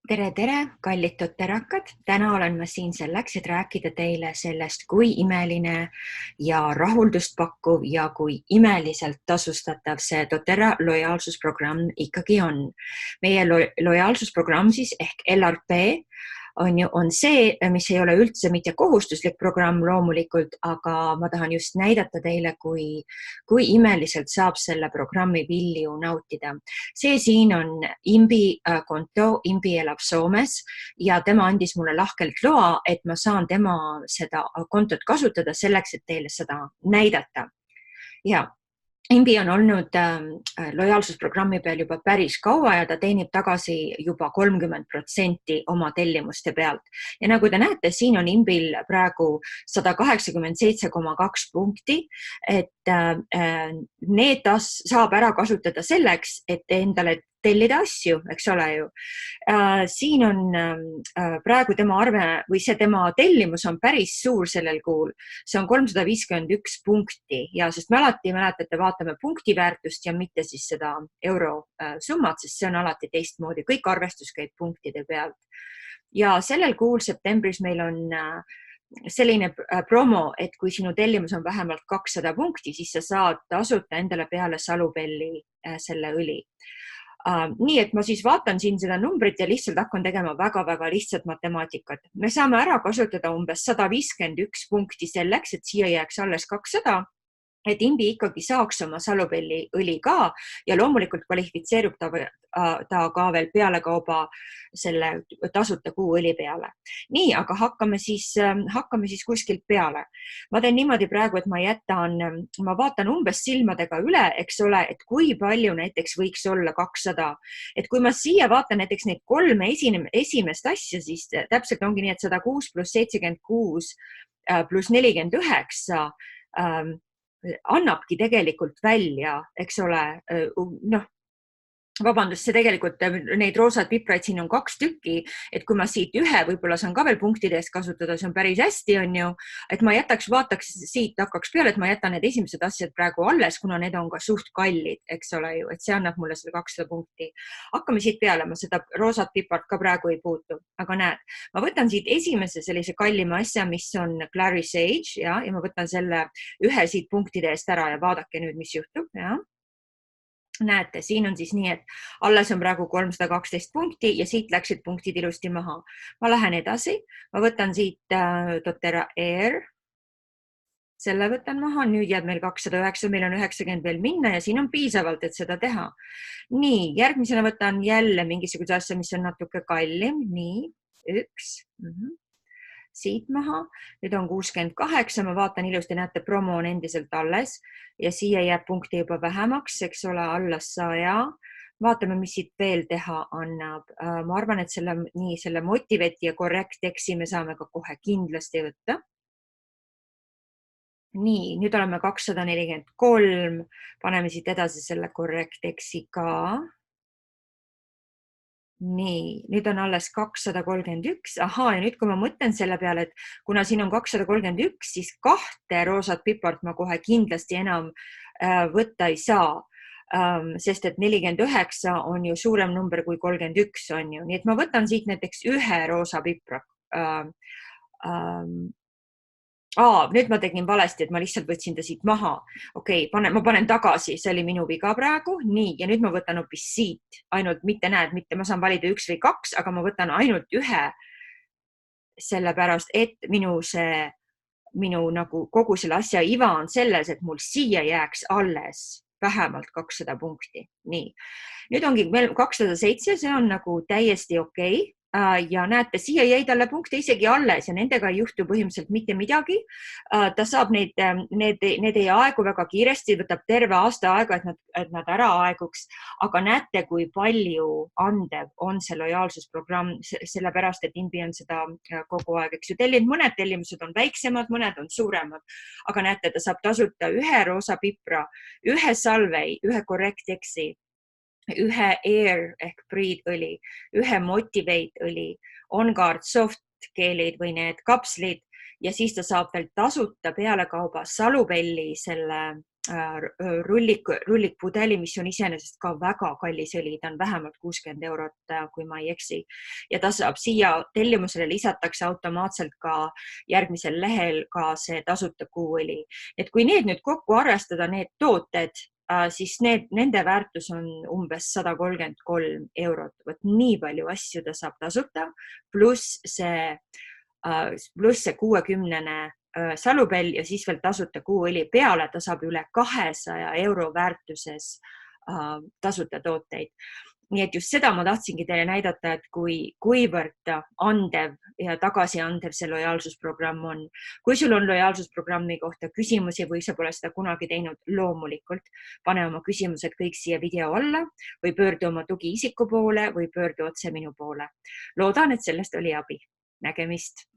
Tere, tere, kallid doterakad! Täna olen ma siin selleks, et rääkida teile sellest, kui imeline ja rahuldust pakkuv ja kui imeliselt tasustatav see dotera lojaalsusprogramm ikkagi on. Meie lojaalsusprogramm siis ehk LRP on see, mis ei ole üldse mitte kohustuslik programm loomulikult, aga ma tahan just näidata teile, kui imeliselt saab selle programmi vilju nautida. See siin on Imbi konto, Imbi elab Soomes ja tema andis mulle lahkelt loa, et ma saan tema seda kontot kasutada selleks, et teile seda näidata. Ja Imbi on olnud lojaalsusprogrammi peal juba päris kaua ja ta teenib tagasi juba 30% oma tellimuste pealt. Ja nagu te näete, siin on Imbil praegu 187,2 punkti, et need saab ära kasutada selleks, et endale tellida asju, eks ole ju. Siin on praegu tema arve või see tema tellimus on päris suur sellel kuul. See on 351 punkti ja sest me alati mäletate, vaatame punktiväärtust ja mitte siis seda eurosummat, sest see on alati teistmoodi. Kõik arvestus käib punktide pealt. Ja sellel kuul septembris meil on selline promo, et kui sinu tellimus on vähemalt 200 punkti, siis sa saad tasuta endale peale salupelli selle õli. Nii, et ma siis vaatan siin seda numbrit ja lihtsalt hakkan tegema väga-väga lihtsat matemaatikat. Me saame ära kasutada umbes 151 punkti selleks, et siia jääks alles 200, et Imbi ikkagi saaks oma salupelli õli ka ja loomulikult kvalifitseerub ta ka veel pealekauba selle tasuta kuu õli peale. Nii, aga hakkame siis kuskilt peale. Ma teen niimoodi praegu, et ma vaatan umbes silmadega üle, eks ole, et kui palju näiteks võiks olla 200. Et kui ma siia vaatan näiteks neid kolme esimest asja, siis täpselt ongi nii, et 106 pluss 76 pluss 49 annabki tegelikult välja, eks ole, vabandust, see tegelikult neid roosad pipraid siin on 2 tükki, et kui ma siit ühe võib-olla saan ka veel punktide eest kasutada, see on päris hästi, on ju, et ma vaataks siit hakkaks peale, et ma jätan need esimesed asjad praegu alles, kuna need on ka suht kallid, eks ole ju, et see annab mulle selle 200 punkti. Hakkame siit peale, ma seda roosat pipart ka praegu ei puutu, aga näed, ma võtan siit esimese sellise kallima asja, mis on Clary Sage ja ma võtan selle ühe siit punktide eest ära ja vaadake nüüd, mis juhtub, ja. Näete, siin on siis nii, et alles on praegu 312 punkti ja siit läksid punktid ilusti maha. Ma lähen edasi, ma võtan siit dotera Air, selle võtan maha, nüüd jääb meil 209, meil on 90 veel minna ja siin on piisavalt, et seda teha. Nii, järgmisena võtan jälle mingisuguse asja, mis on natuke kallim, nii, üks, siit maha, nüüd on 68, ma vaatan ilusti, näete, promo on endiselt alles ja siia jääb punkti juba vähemaks, eks ole, alla 100. Vaatame, mis siit veel teha annab. Ma arvan, et selle Motivate ja Correct-Exi me saame ka kohe kindlasti võtta. Nii, nüüd oleme 243, paneme siit edasi selle Correct-Exi ka. Nii, nüüd on alles 231. Ahaa, ja nüüd kui ma mõtlen selle peale, et kuna siin on 231, siis 2 roosat pipart ma kohe kindlasti enam võtta ei saa, sest et 49 on ju suurem number kui 31 on ju. Nii et ma võtan siit näiteks ühe roosa pipra. Nüüd ma tegin valesti, et ma lihtsalt võtsin ta siit maha. Okei, ma panen tagasi, see oli minu viga praegu. Nii, ja nüüd ma võtan hoopis siit. Ainult mitte ma saan valida 1 või 2, aga ma võtan ainult ühe. Sellepärast, et minu nagu kogu selle asja iva on selles, et mul siia jääks alles vähemalt 200 punkti. Nii, nüüd ongi meil 207, see on nagu täiesti okei. Ja näete, siia jäi talle punkte isegi alles ja nendega ei juhtu põhimõtteliselt mitte midagi. Ta saab need ei aegu väga kiiresti, võtab terve aasta aega, et nad ära aeguks. Aga näete, kui palju andev on see lojaalsusprogramm, sellepärast, et Imbi on seda kogu aeg, eks ju. Mõned tellimused on väiksemad, mõned on suuremad. Aga näete, ta saab tasuta ühe roosa pipra, ühe salvei, ühe Correct-Exi, ühe Air ehk Breed õli, ühe Motivate õli, OnGuard soft keelid või need kapslid ja siis ta saab veel tasuta pealekauba salupelli selle rullikpudeli, mis on iseenesest ka väga kallis õli, ta on vähemalt 60 eurot, kui ma ei eksi. Ja ta saab siia tellimusele lisatakse automaatselt ka järgmisel lehel ka see tasuta kuuõli. Et kui need nüüd kokku arvestada, need tooted, siis nende väärtus on umbes 133 eurot. Võt nii palju asju ta saab tasuta, pluss see 60-ne salupell ja siis veel tasuta kuuõli peale, ta saab üle 200 euro väärtuses tasuta tooteid. Nii et just seda ma tahtsingi teile näidata, et kuivõrd andev ja tagasiandev see lojaalsusprogramm on. Kui sul on lojaalsusprogrammi kohta küsimusi või sa pole seda kunagi teinud, loomulikult pane oma küsimused kõik siia video alla või pöördu oma tugiisiku poole või pöördu otse minu poole. Loodan, et sellest oli abi. Nägemist!